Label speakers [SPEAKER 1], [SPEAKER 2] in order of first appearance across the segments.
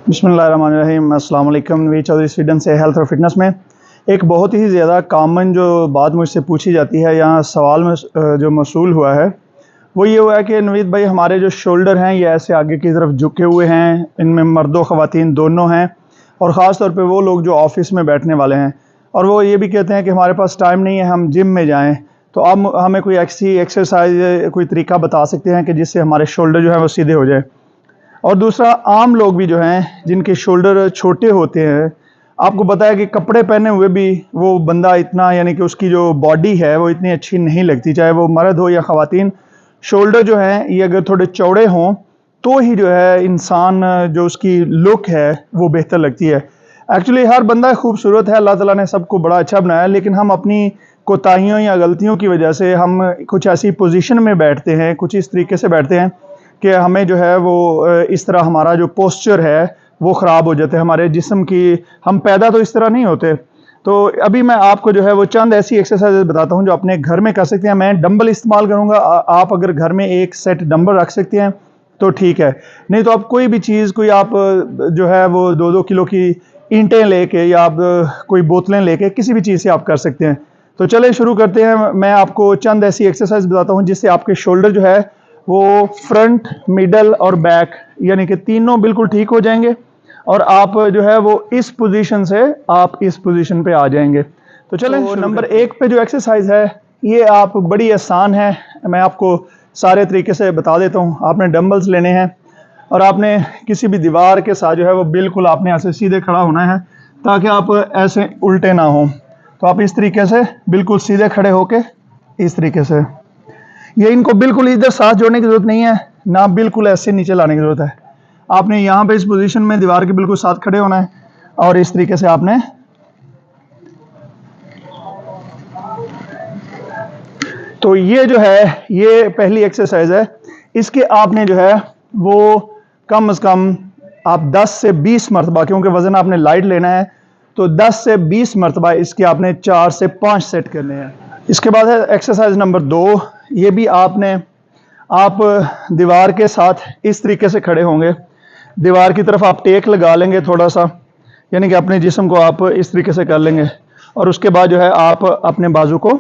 [SPEAKER 1] बिस्मिल्लाहिर्रहमानिर्रहीम। अस्सलाम वालेकुम। नवीद चौधरी स्वीडन से हेल्थ और फिटनेस में एक बहुत ही ज़्यादा कॉमन जो बात मुझसे पूछी जाती है, यहाँ सवाल में जो मौसूल हुआ है वो ये हुआ है कि नवीद भाई हमारे जो शोल्डर हैं ये ऐसे आगे की तरफ झुके हुए हैं, इनमें मर्द व ख़वातीन दोनों हैं, और ख़ास तौर पे वो लोग जो ऑफिस में बैठने वाले हैं और वो ये भी कहते हैं कि हमारे पास टाइम नहीं है, हम जिम में जाएँ। तो आप हमें कोई ऐसी एक्सरसाइज कोई तरीका बता सकते हैं कि जिससे हमारे शोल्डर जो है वो सीधे हो जाए। और दूसरा, आम लोग भी जो हैं जिनके शोल्डर छोटे होते हैं, आपको पता है कि कपड़े पहने हुए भी वो बंदा इतना, यानी कि उसकी जो बॉडी है वो इतनी अच्छी नहीं लगती, चाहे वो मर्द हो या ख़वातीन। शोल्डर जो हैं ये अगर थोड़े चौड़े हों तो ही जो है इंसान जो उसकी लुक है वो बेहतर लगती है। एक्चुअली हर बंदा खूबसूरत है, अल्लाह ताला ने सबको बड़ा अच्छा बनाया है, लेकिन हम अपनी कोताहियों या गलतियों की वजह से हम कुछ ऐसी पोजीशन में बैठते हैं, कुछ इस तरीके से बैठते हैं कि हमें जो है वो इस तरह हमारा जो पोस्चर है वो ख़राब हो जाता है हमारे जिस्म की। हम पैदा तो इस तरह नहीं होते। तो अभी मैं आपको जो है वो चंद ऐसी एक्सरसाइज बताता हूँ जो अपने घर में कर सकते हैं। मैं डंबल इस्तेमाल करूँगा, आप अगर घर में एक सेट डंबल रख सकते हैं तो ठीक है, नहीं तो आप कोई भी चीज़, कोई आप जो है वो 2-2 किलो की ईंटें लेके या आप कोई बोतलें लेके किसी भी चीज़ से आप कर सकते हैं। तो चले शुरू करते हैं। मैं आपको चंद ऐसी एक्सरसाइज बताता हूँ जिससे आपके शोल्डर जो है वो फ्रंट, मिडल और बैक यानी कि तीनों बिल्कुल ठीक हो जाएंगे और आप जो है वो इस पोजीशन से आप इस पोजीशन पे आ जाएंगे। तो चलें, तो नंबर 1 पे जो एक्सरसाइज है ये आप बड़ी आसान है, मैं आपको सारे तरीके से बता देता हूँ। आपने डंबल्स लेने हैं और आपने किसी भी दीवार के साथ जो है वो बिल्कुल आपने ऐसे सीधे खड़ा होना है ताकि आप ऐसे उल्टे ना हो। तो आप इस तरीके से बिल्कुल सीधे खड़े होके इस तरीके से, ये इनको बिल्कुल इधर साथ जोड़ने की ज़रूरत नहीं है, ना बिल्कुल ऐसे नीचे लाने की ज़रूरत है। आपने यहाँ पे इस पोजीशन में दीवार के बिल्कुल साथ खड़े होना है और इस तरीके से आपने, तो ये जो है ये पहली एक्सरसाइज है। इसके आपने जो है वो कम से कम आप 10 से 20 मरतबा, क्योंकि वज़न आपने लाइट लेना है, तो 10 से 20 मरतबा इसके आपने 4 से 5 सेट करने हैं। इसके बाद है एक्सरसाइज नंबर 2। ये भी आपने, आप दीवार के साथ इस तरीके से खड़े होंगे, दीवार की तरफ आप टेक लगा लेंगे थोड़ा सा, यानी कि अपने जिस्म को आप इस तरीके से कर लेंगे और उसके बाद जो है आप अपने बाजू को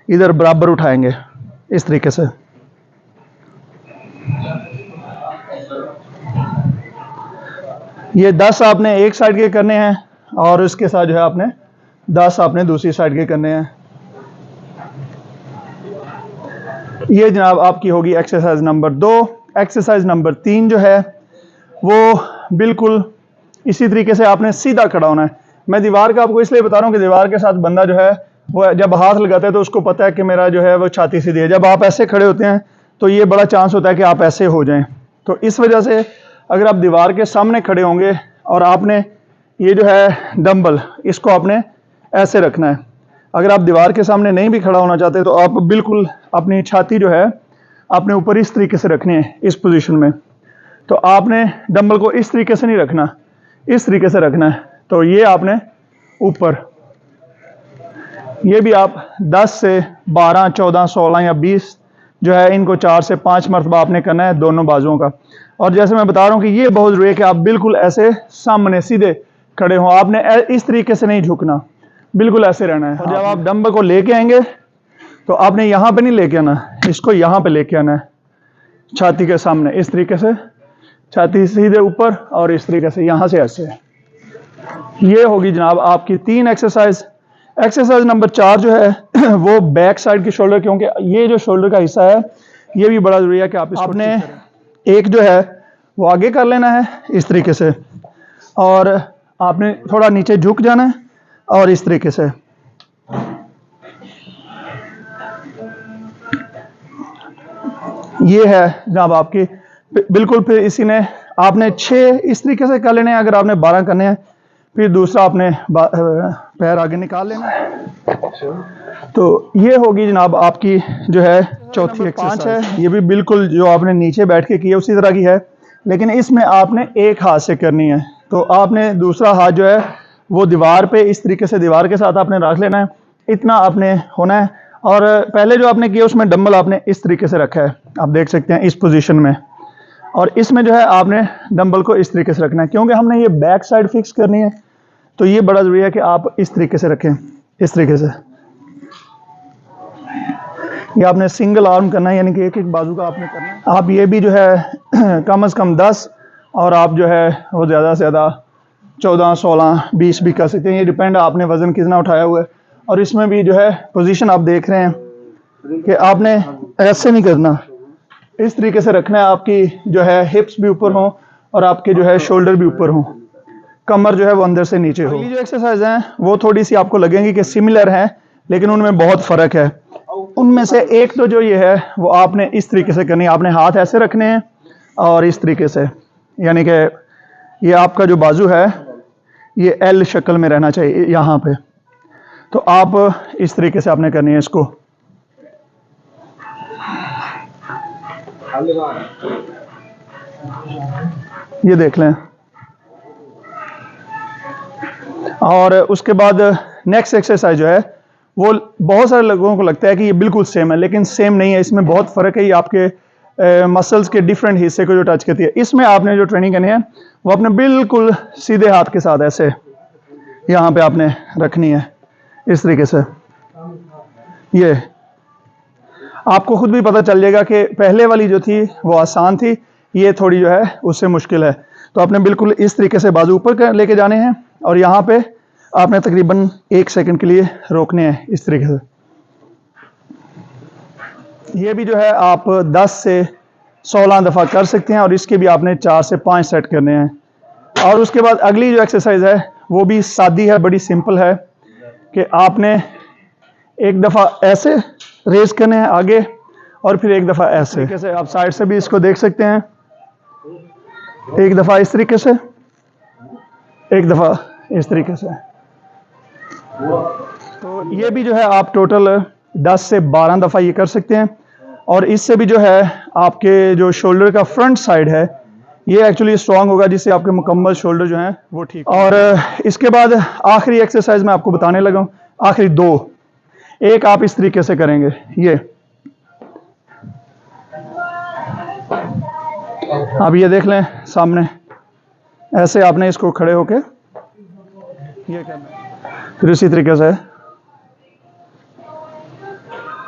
[SPEAKER 1] इधर बराबर उठाएंगे इस तरीके से। ये 10 आपने एक साइड के करने हैं और इसके साथ जो है आपने 10 आपने दूसरी साइड के करने हैं। ये जनाब आपकी होगी एक्सरसाइज नंबर 2। एक्सरसाइज नंबर 3 जो है वो बिल्कुल इसी तरीके से आपने सीधा खड़ा होना है। मैं दीवार का आपको इसलिए बता रहा हूँ कि दीवार के साथ बंदा जो है वो जब हाथ लगाता है तो उसको पता है कि मेरा जो है वो छाती सीधी है। जब आप ऐसे खड़े होते हैं तो ये बड़ा चांस होता है कि आप ऐसे हो जाएं। तो इस वजह से अगर आप दीवार के सामने खड़े होंगे और आपने ये जो है डंबल, इसको आपने ऐसे रखना है। अगर आप दीवार के सामने नहीं भी खड़ा होना चाहते तो आप बिल्कुल अपनी छाती जो है आपने ऊपर इस तरीके से रखनी है इस पोजीशन में। तो आपने डंबल को इस तरीके से नहीं रखना, इस तरीके से रखना है। तो ये आपने ऊपर, ये भी आप 10 से 12, 14, 16 या 20 जो है इनको 4 से 5 मरतबा आपने करना है दोनों बाजुओं का। और जैसे मैं बता रहा हूँ कि ये बहुत ज़रूरी है कि आप बिल्कुल ऐसे सामने सीधे खड़े हों, आपने इस तरीके से नहीं झुकना, बिल्कुल ऐसे रहना है। और जब आप डंबल को लेके आएंगे तो आपने यहाँ पे नहीं लेके आना, इसको यहाँ पे लेके आना है छाती के सामने, इस तरीके से छाती सीधे ऊपर और इस तरीके से यहाँ से ऐसे। ये होगी जनाब आपकी 3 एक्सरसाइज। एक्सरसाइज नंबर 4 जो है वो बैक साइड की शोल्डर, क्योंकि ये जो शोल्डर का हिस्सा है ये भी बड़ा ज़रूरी है कि आप इसको, आपने एक जो है वो आगे कर लेना है इस तरीके से और आपने थोड़ा नीचे झुक जाना है और इस तरीके से। ये है जनाब आपकी बिल्कुल। फिर इसी ने आपने 6 इस तरीके से कर लेने हैं, अगर आपने 12 करने हैं फिर दूसरा आपने पैर आगे निकाल लेना है। तो ये होगी जनाब आपकी जो है चौथी एक्सरसाइज है। ये भी बिल्कुल जो आपने नीचे बैठ के की है उसी तरह की है, लेकिन इसमें आपने एक हाथ से करनी है। तो आपने दूसरा हाथ जो है वो दीवार पे इस तरीके से दीवार के साथ आपने रख लेना है, इतना आपने होना है। और पहले जो आपने किया उसमें डंबल आपने इस तरीके से रखा है, आप देख सकते हैं इस पोजीशन में, और इसमें जो है आपने डंबल को इस तरीके से रखना है, क्योंकि हमने ये बैक साइड फिक्स करनी है, तो ये बड़ा ज़रूरी है कि आप इस तरीके से रखें, इस तरीके से। ये आपने सिंगल आर्म करना है, यानी कि एक एक बाजू का आपने करना है। आप ये भी जो है कम से कम 10 और आप जो है वो ज़्यादा से ज़्यादा 14, 16, 20 भी कर सकते हैं। ये डिपेंड आपने वज़न कितना उठाया हुआ है। और इसमें भी जो है पोजीशन आप देख रहे हैं कि आपने ऐसे नहीं करना, इस तरीके से रखना है, आपकी जो है हिप्स भी ऊपर हों और आपके जो है शोल्डर भी ऊपर हों, कमर जो है वो अंदर से नीचे हो। ये जो एक्सरसाइज हैं वो थोड़ी सी आपको लगेंगी कि सिमिलर हैं, लेकिन उनमें बहुत फ़र्क है। उनमें से एक तो जो ये है वो आपने इस तरीके से करनी है, आपने हाथ ऐसे रखने हैं और इस तरीके से, यानी कि ये आपका जो बाजू है ये एल शक्ल में रहना चाहिए यहाँ पे। तो आप इस तरीके से आपने करनी है इसको। ये देख लें। और उसके बाद नेक्स्ट एक्सरसाइज जो है वो बहुत सारे लोगों को लगता है कि ये बिल्कुल सेम है, लेकिन सेम नहीं है, इसमें बहुत फ़र्क है। ये आपके मसल्स के डिफरेंट हिस्से को जो टच करती है। इसमें आपने जो ट्रेनिंग करनी है वो अपने बिल्कुल सीधे हाथ के साथ ऐसे यहाँ पे आपने रखनी है, इस तरीके से। ये आपको खुद भी पता चल जाएगा कि पहले वाली जो थी वो आसान थी, ये थोड़ी जो है उससे मुश्किल है। तो आपने बिल्कुल इस तरीके से बाजू ऊपर लेके जाने हैं और यहाँ पे आपने तकरीबन 1 सेकंड के लिए रोकने हैं, इस तरीके से। ये भी जो है आप 10 से 16 दफ़ा कर सकते हैं और इसके भी आपने 4 से 5 सेट करने हैं। और उसके बाद अगली जो एक्सरसाइज है वो भी सादी है, बड़ी सिंपल है कि आपने एक दफ़ा ऐसे रेस करने हैं आगे और फिर एक दफ़ा ऐसे। कैसे आप साइड से भी इसको देख सकते हैं, एक दफ़ा इस तरीके से, एक दफ़ा इस तरीके से। तो ये भी जो है आप टोटल 10 से 12 दफ़ा ये कर सकते हैं। और इससे भी जो है आपके जो शोल्डर का फ्रंट साइड है ये एक्चुअली स्ट्रांग होगा, जिससे आपके मुकम्मल शोल्डर जो हैं वो ठीक। और इसके बाद आखिरी एक्सरसाइज मैं आपको बताने लगा हूँ, आखिरी 2। एक आप इस तरीके से करेंगे, ये आप ये देख लें सामने, ऐसे आपने इसको खड़े होके ये करना। फिर इसी तरीके से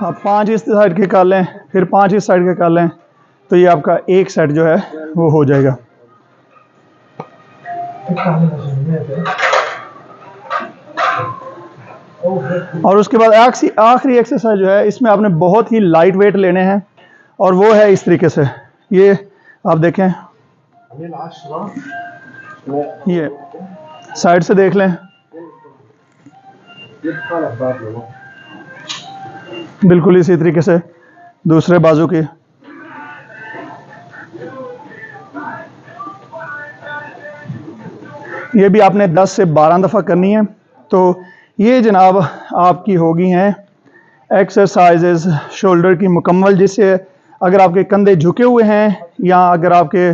[SPEAKER 1] आप 5 इस साइड के कर लें, फिर 5 इस साइड के कर लें, तो ये आपका एक सेट जो है वो हो जाएगा। और उसके बाद आखिरी एक्सरसाइज जो है इसमें आपने बहुत ही लाइट वेट लेने हैं और वो है इस तरीके से। ये आप देखें, ये साइड से देख लें, बिल्कुल इसी तरीके से दूसरे बाजू की। ये भी आपने 10 से 12 दफ़ा करनी है। तो ये जनाब आपकी होगी हैं एक्सरसाइजेज शोल्डर की मुकम्मल, जिससे अगर आपके कंधे झुके हुए हैं या अगर आपके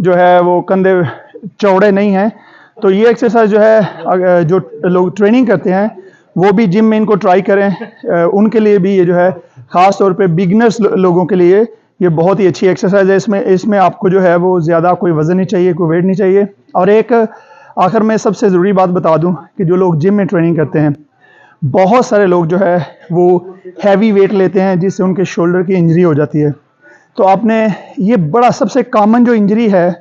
[SPEAKER 1] जो है वो कंधे चौड़े नहीं हैं, तो ये एक्सरसाइज जो है जो लोग ट्रेनिंग करते हैं वो भी जिम में इनको ट्राई करें। उनके लिए भी ये जो है ख़ास तौर पे बिगनर्स लोगों के लिए ये बहुत ही अच्छी एक्सरसाइज है। इसमें आपको जो है वो ज़्यादा कोई वज़न नहीं चाहिए, कोई वेट नहीं चाहिए। और एक आखिर में सबसे ज़रूरी बात बता दूं कि जो लोग जिम में ट्रेनिंग करते हैं, बहुत सारे लोग जो है वो हैवी वेट लेते हैं, जिससे उनके शोल्डर की इंजरी हो जाती है। तो आपने ये बड़ा सबसे कॉमन जो इंजरी है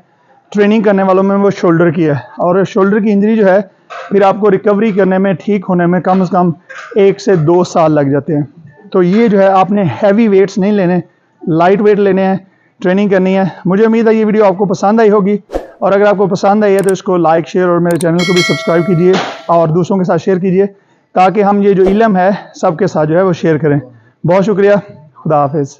[SPEAKER 1] ट्रेनिंग करने वालों में वो शोल्डर की है। और शोल्डर की इंजरी जो है फिर आपको रिकवरी करने में, ठीक होने में कम से कम 1 से 2 साल लग जाते हैं। तो ये जो है आपने हैवी वेट्स नहीं लेने, लाइट वेट लेने हैं, ट्रेनिंग करनी है। मुझे उम्मीद है ये वीडियो आपको पसंद आई होगी, और अगर आपको पसंद आई है तो इसको लाइक, शेयर और मेरे चैनल को भी सब्सक्राइब कीजिए और दूसरों के साथ शेयर कीजिए, ताकि हम ये जो इल्म है सबके साथ जो है वो शेयर करें। बहुत शुक्रिया, खुदा हाफिज़।